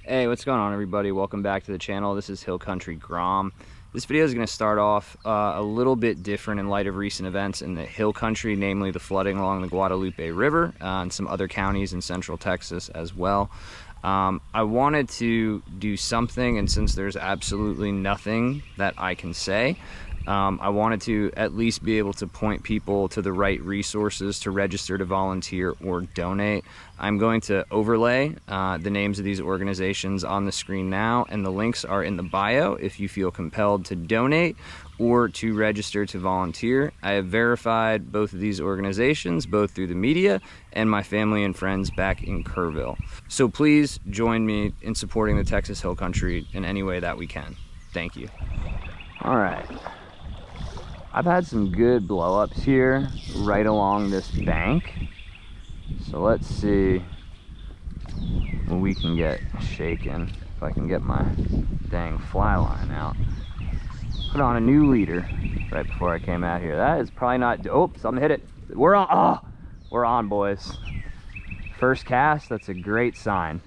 Hey, what's going on, everybody? Welcome back to the channel. This is Hill Country Grom. This video is going to start off a little bit different in light of recent events in the Hill Country, namely the flooding along the Guadalupe River and some other counties in central Texas as well. I wanted to do something, and since there's absolutely nothing that I can say, I wanted to at least be able to point people to the right resources to register to volunteer or donate. I'm going to overlay the names of these organizations on the screen now, and the links are in the bio if you feel compelled to donate or to register to volunteer. I have verified both of these organizations, both through the media and my family and friends back in Kerrville. So please join me in supporting the Texas Hill Country in any way that we can. Thank you. All right. I've had some good blow-ups here right along this bank. So let's see what we can get shaken. If I can get my dang fly line out. Put on a new leader right before I came out here. That is probably not, oh, something hit it. We're on, oh, we're on, boys. First cast, that's a great sign.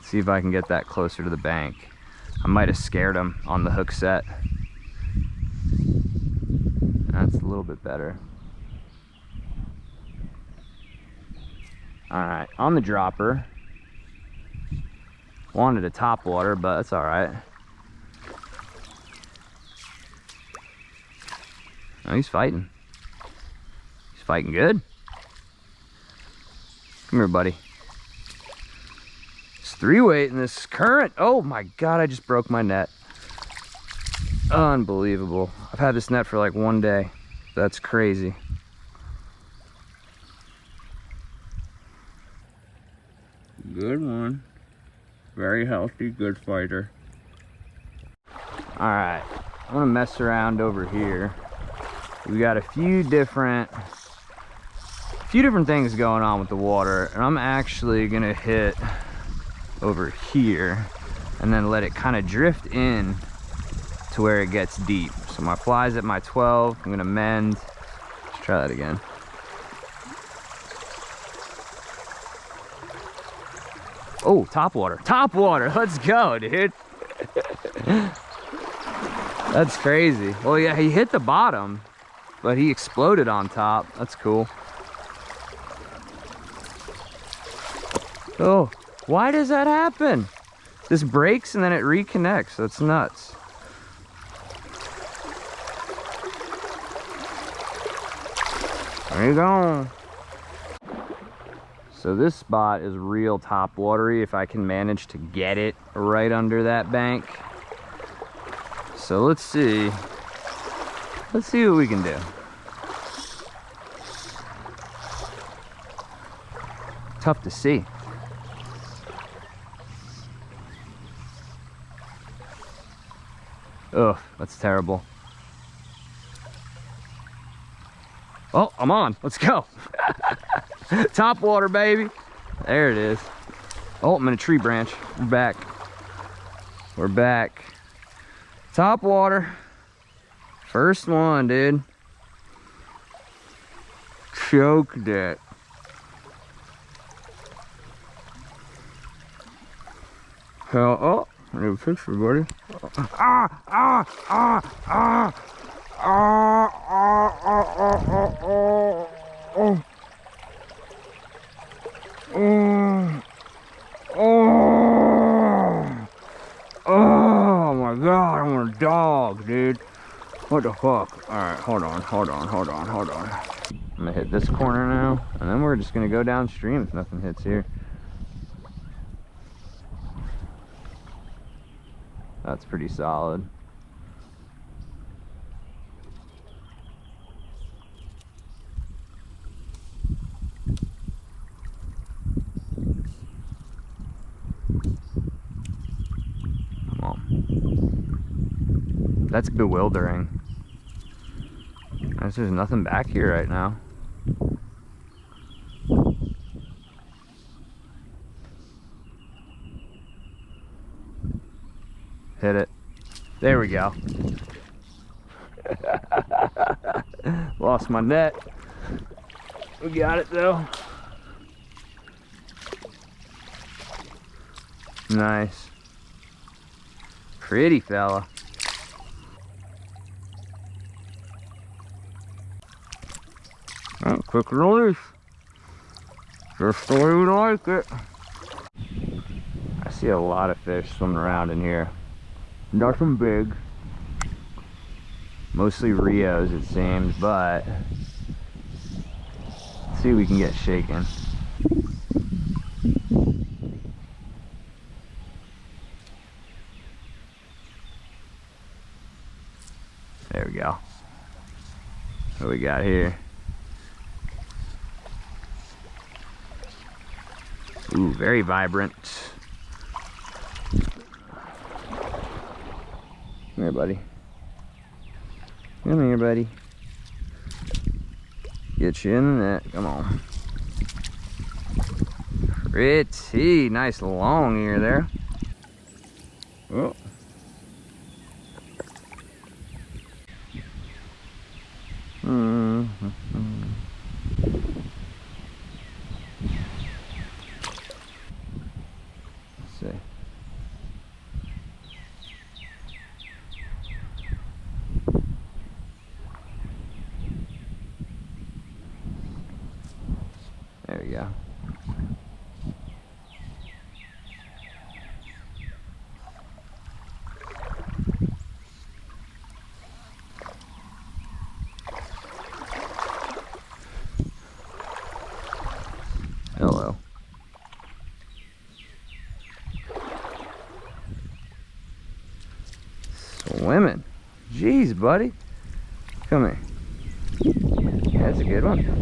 See if I can get that closer to the bank. I might have scared him on the hook set. That's a little bit better. All right, on the dropper. Wanted a top water, but that's all right. Oh, he's fighting. He's fighting good. Come here, buddy. 3-weight in this current. Oh my god, I just broke my net. Unbelievable. I've had this net for like one day. That's crazy. Good one. Very healthy, good fighter. All right, I'm gonna mess around over here. We got a few different things going on with the water, and I'm actually gonna hit over here and then let it kind of drift in to where it gets deep. So my fly's at my 12. I'm gonna mend. Let's try that again. Oh, top water. Top water. Let's go, dude. That's crazy. Well, yeah, he hit the bottom, but he exploded on top. That's cool. Oh. Why does that happen? This breaks and then it reconnects. That's nuts. There you go. So this spot is real top watery if I can manage to get it right under that bank. So let's see. Let's see what we can do. Tough to see. Ugh, that's terrible. Oh, I'm on. Let's go. Top water, baby. There it is. Oh, I'm in a tree branch. We're back. We're back. Top water. First one, dude. Choked it. Hell, oh. New picture, buddy. Oh my god, I'm a dog, dude. What the fuck? Alright, hold on. I'm gonna hit this corner now, and then we're just gonna go downstream if nothing hits here. That's pretty solid. Come on. That's bewildering. There's nothing back here right now. Hit it. There we go. Lost my net. We got it though. Nice. Pretty fella. Oh, quick release. Just the way we like it. I see a lot of fish swimming around in here. Nothing big. Mostly Rios it seems, but let's see if we can get shaken. There we go. What we got here? Ooh, very vibrant. Come here, buddy. Come here, buddy. Get you in the net. Come on. Pretty nice long ear there. Oh. Let's see. There we go. Hello. Swimming. Jeez, buddy. Come here. Yeah, that's a good one.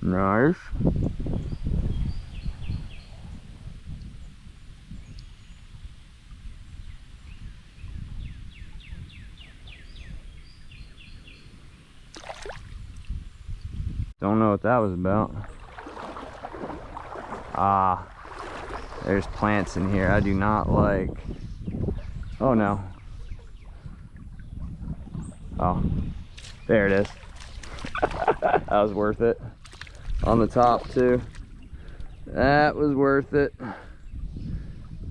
Nice. Don't know what that was about. Ah, there's plants in here I do not like. Oh no. Oh, there it is. That was worth it. On the top too. That was worth it.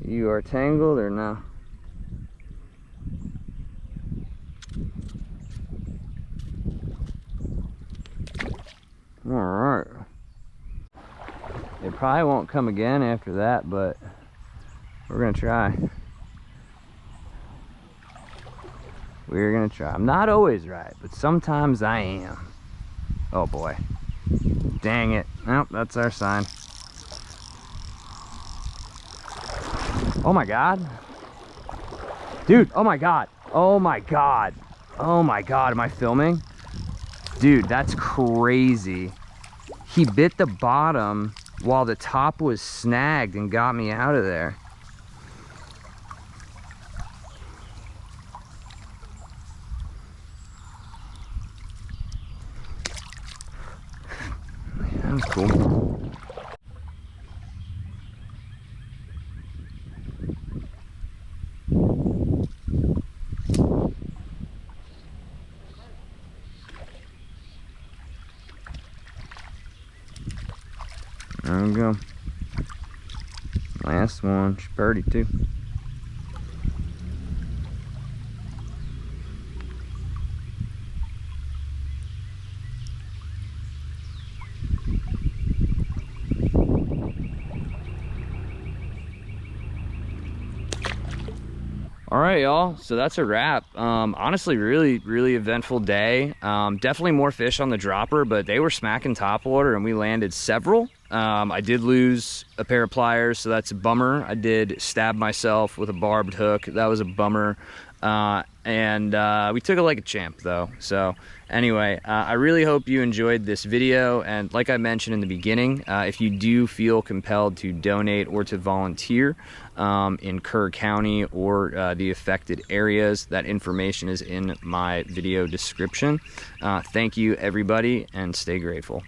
You are tangled or no? All right. It probably won't come again after that, but we're gonna try. We're gonna try. I'm not always right, but sometimes I am. Oh boy. Dang it. Nope, that's our sign. Oh my God. Dude, oh my God. Oh my God. Oh my God, am I filming? Dude, that's crazy. He bit the bottom while the top was snagged and got me out of there. That was cool. There we go. Last one. She's pretty too. All right, y'all, so that's a wrap. Honestly, really eventful day. Definitely more fish on the dropper, but they were smacking topwater and we landed several. I did lose a pair of pliers, so that's a bummer. I did stab myself with a barbed hook. That was a bummer. We took it like a champ though. So anyway, I really hope you enjoyed this video, and like I mentioned in the beginning, if you do feel compelled to donate or to volunteer in Kerr County or the affected areas, that information is in my video description. Thank you everybody, and stay grateful.